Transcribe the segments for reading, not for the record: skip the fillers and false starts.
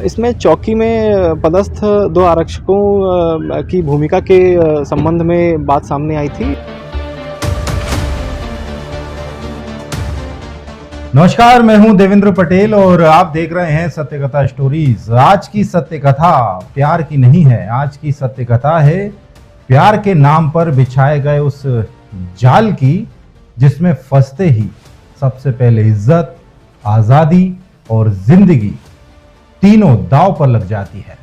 इसमें चौकी में पदस्थ 2 आरक्षकों की भूमिका के संबंध में बात सामने आई थी। नमस्कार, मैं हूं देवेंद्र पटेल और आप देख रहे हैं सत्य कथा स्टोरीज। आज की सत्य कथा प्यार की नहीं है, आज की सत्य कथा है प्यार के नाम पर बिछाए गए उस जाल की, जिसमें फंसते ही सबसे पहले इज्जत, आजादी और जिंदगी तीनों दांव पर लग जाती है।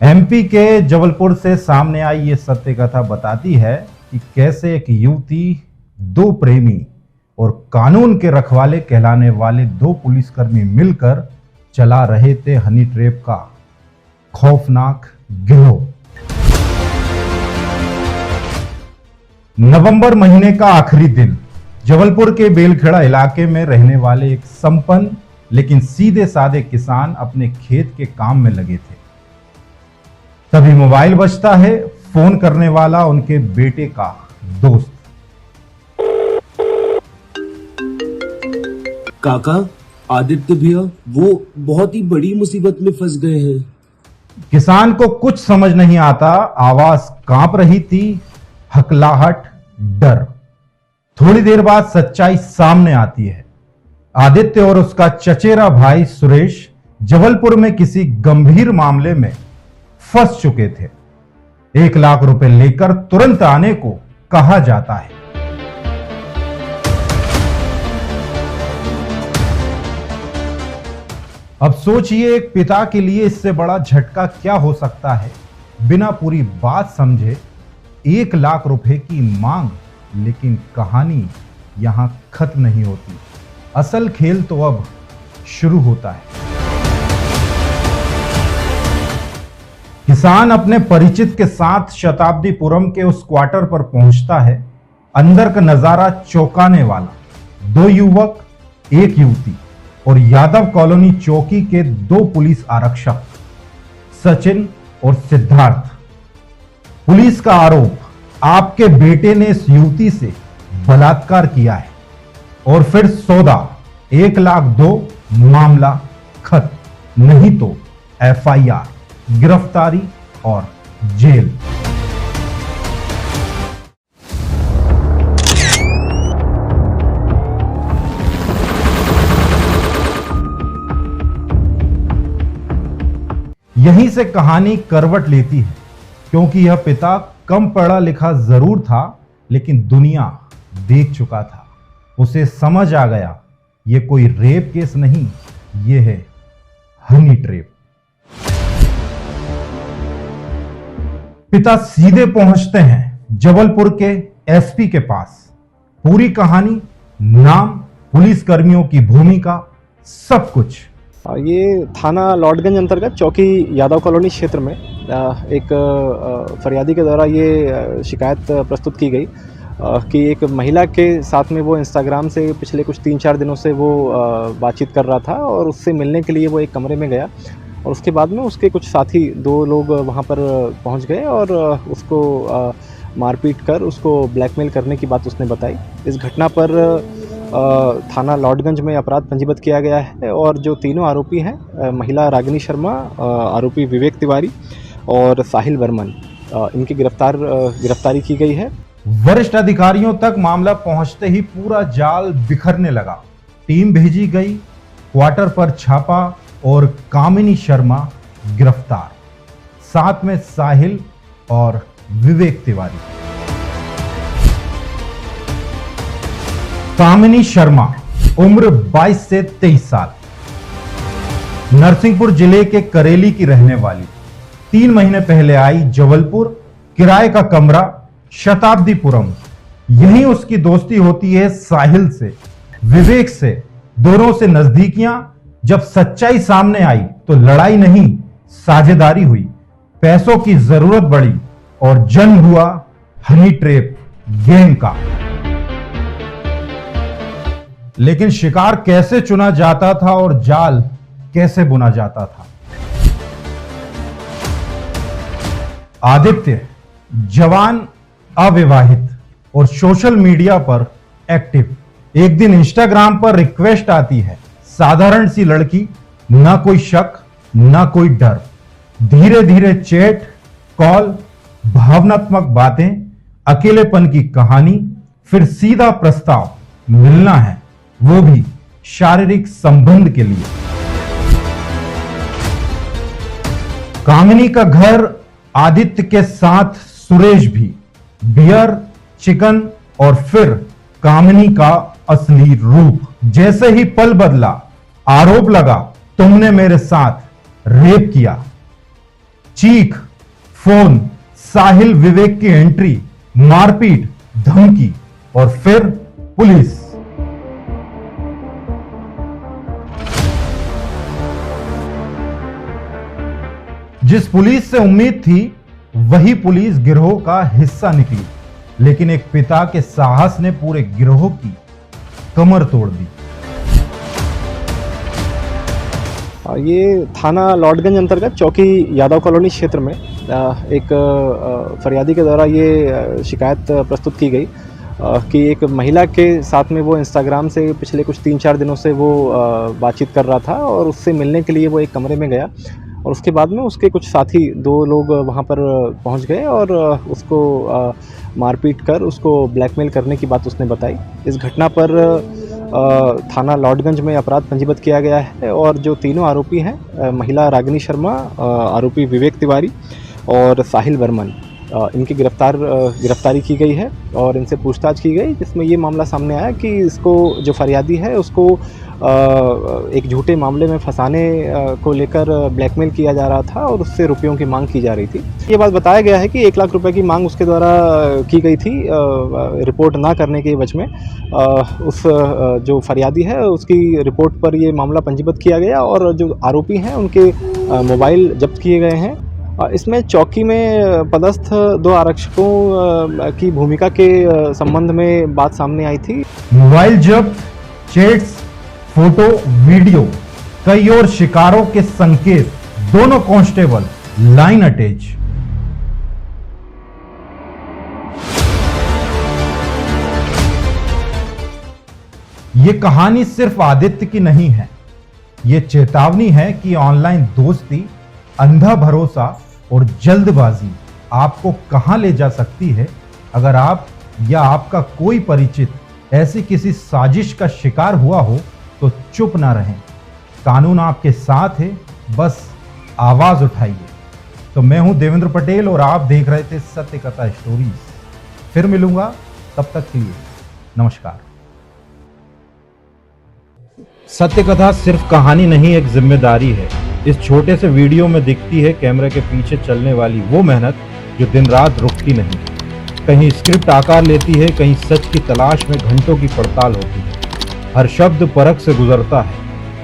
एमपी के जबलपुर से सामने आई ये सत्य कथा बताती है कि कैसे एक युवती, 2 प्रेमी और कानून के रखवाले कहलाने वाले 2 पुलिसकर्मी मिलकर चला रहे थे हनी ट्रैप का खौफनाक गिरोह। नवंबर महीने का आखिरी दिन जबलपुर के बेलखेड़ा इलाके में रहने वाले एक संपन्न लेकिन सीधे साधे किसान अपने खेत के काम में लगे थे। तभी मोबाइल बजता है। फोन करने वाला उनके बेटे का दोस्त। काका, आदित्य भैया वो बहुत ही बड़ी मुसीबत में फंस गए हैं। किसान को कुछ समझ नहीं आता। आवाज कांप रही थी, हकलाहट, डर। थोड़ी देर बाद सच्चाई सामने आती है। आदित्य और उसका चचेरा भाई सुरेश जबलपुर में किसी गंभीर मामले में फंस चुके थे। 1 लाख रुपए लेकर तुरंत आने को कहा जाता है। अब सोचिए, एक पिता के लिए इससे बड़ा झटका क्या हो सकता है। बिना पूरी बात समझे 1 लाख रुपए की मांग। लेकिन कहानी यहां खत्म नहीं होती। असल खेल तो अब शुरू होता है। किसान अपने परिचित के साथ शताब्दीपुरम के उस क्वार्टर पर पहुंचता है। अंदर का नजारा चौंकाने वाला। 2 युवक, 1 युवती और यादव कॉलोनी चौकी के 2 पुलिस आरक्षक, सचिन और सिद्धार्थ। पुलिस का आरोप, आपके बेटे ने इस युवती से बलात्कार किया है। और फिर सौदा 1 लाख दो, मामला खत्म। नहीं तो FIR, गिरफ्तारी और जेल। यहीं से कहानी करवट लेती है, क्योंकि यह पिता कम पढ़ा लिखा जरूर था, लेकिन दुनिया देख चुका था। उसे समझ आ गया, ये कोई रेप केस नहीं, ये है हनी ट्रैप। पिता सीधे पहुंचते हैं जबलपुर के SP के पास। पूरी कहानी, नाम, पुलिस कर्मियों की भूमिका, सब कुछ। ये थाना लॉर्डगंज अंतर्गत चौकी यादव कॉलोनी क्षेत्र में एक फरियादी के द्वारा ये शिकायत प्रस्तुत की गई कि एक महिला के साथ में वो इंस्टाग्राम से पिछले कुछ 3-4 दिनों से वो बातचीत कर रहा था और उससे मिलने के लिए वो एक कमरे में गया और उसके बाद में उसके कुछ साथी 2 लोग वहाँ पर पहुँच गए और उसको मारपीट कर उसको ब्लैकमेल करने की बात उसने बताई। इस घटना पर थाना लॉर्डगंज में अपराध पंजीबद्ध किया गया है और जो तीनों आरोपी हैं, महिला रागिनी शर्मा, आरोपी विवेक तिवारी और साहिल वर्मन, इनकी गिरफ्तारी की गई है। वरिष्ठ अधिकारियों तक मामला पहुंचते ही पूरा जाल बिखरने लगा। टीम भेजी गई, क्वार्टर पर छापा और कामिनी शर्मा गिरफ्तार, साथ में साहिल और विवेक तिवारी। कामिनी शर्मा उम्र 22 से 23 साल, नरसिंहपुर जिले के करेली की रहने वाली। 3 महीने पहले आई जबलपुर, किराए का कमरा शताब्दीपुरम। यहीं उसकी दोस्ती होती है साहिल से, विवेक से, दोनों से नजदीकियां। जब सच्चाई सामने आई तो लड़ाई नहीं, साझेदारी हुई। पैसों की जरूरत बढ़ी और जन्म हुआ हनी ट्रैप गेम का। लेकिन शिकार कैसे चुना जाता था और जाल कैसे बुना जाता था। आदित्य जवान, अविवाहित और सोशल मीडिया पर एक्टिव। एक दिन इंस्टाग्राम पर रिक्वेस्ट आती है, साधारण सी लड़की, ना कोई शक, ना कोई डर। धीरे धीरे चैट, कॉल, भावनात्मक बातें, अकेलेपन की कहानी, फिर सीधा प्रस्ताव, मिलना है, वो भी शारीरिक संबंध के लिए। कामिनी का घर आदित्य के साथ सुरेश भी। बियर, चिकन और फिर कामिनी का असली रूप। जैसे ही पल बदला, आरोप लगा तुमने मेरे साथ रेप किया। चीख, फोन, साहिल विवेक की एंट्री, मारपीट, धमकी और फिर पुलिस। जिस पुलिस से उम्मीद थी वही पुलिस गिरोह का हिस्सा निकली, लेकिन एक पिता के साहस ने पूरे गिरोह की कमर तोड़ दी। ये थाना लॉर्डगंज अंतर्गत चौकी यादव कॉलोनी क्षेत्र में एक फरियादी के द्वारा ये शिकायत प्रस्तुत की गई कि एक महिला के साथ में वो इंस्टाग्राम से पिछले कुछ 3-4 दिनों से वो बातचीत कर रहा था और उससे मिलने के लिए वो एक कमरे में गया और उसके बाद में उसके कुछ साथी 2 लोग वहाँ पर पहुँच गए और उसको मारपीट कर उसको ब्लैकमेल करने की बात उसने बताई। इस घटना पर थाना लॉर्डगंज में अपराध पंजीबद्ध किया गया है और जो तीनों आरोपी हैं, महिला रागिनी शर्मा, आरोपी विवेक तिवारी और साहिल वर्मन, इनकी गिरफ्तारी की गई है और इनसे पूछताछ की गई, जिसमें ये मामला सामने आया कि इसको जो फरियादी है उसको एक झूठे मामले में फंसाने को लेकर ब्लैकमेल किया जा रहा था और उससे रुपयों की मांग की जा रही थी। ये बात बताया गया है कि 1 लाख रुपए की मांग उसके द्वारा की गई थी रिपोर्ट ना करने के एवज में। उस जो फरियादी है उसकी रिपोर्ट पर ये मामला पंजीबद्ध किया गया और जो आरोपी हैं उनके मोबाइल जब्त किए गए हैं। इसमें चौकी में पदस्थ 2 आरक्षकों की भूमिका के संबंध में बात सामने आई थी। मोबाइल जब्त, चैट्स, फोटो, वीडियो, कई और शिकारों के संकेत, दोनों कांस्टेबल लाइन अटैच। ये कहानी सिर्फ आदित्य की नहीं है, ये चेतावनी है कि ऑनलाइन दोस्ती, अंधा भरोसा और जल्दबाजी आपको कहां ले जा सकती है। अगर आप या आपका कोई परिचित ऐसी किसी साजिश का शिकार हुआ हो तो चुप ना रहें। कानून आपके साथ है, बस आवाज उठाइए। तो मैं हूं देवेंद्र पटेल और आप देख रहे थे सत्य कथा स्टोरीज। फिर मिलूंगा, तब तक के लिए नमस्कार। सत्य कथा सिर्फ कहानी नहीं, एक जिम्मेदारी है। इस छोटे से वीडियो में दिखती है कैमरे के पीछे चलने वाली वो मेहनत जो दिन रात रुकती नहीं। कहीं स्क्रिप्ट आकार लेती है, कहीं सच की तलाश में घंटों की पड़ताल होती है। हर शब्द परख से गुजरता है,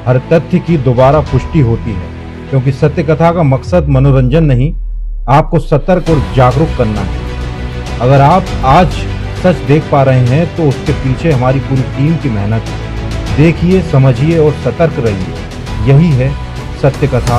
हर तथ्य की दोबारा पुष्टि होती है, क्योंकि सत्य कथा का मकसद मनोरंजन नहीं, आपको सतर्क और जागरूक करना है। अगर आप आज सच देख पा रहे हैं तो उसके पीछे हमारी पूरी टीम की मेहनत है। देखिए, समझिए और सतर्क रहिए। यही है सत्य कथा।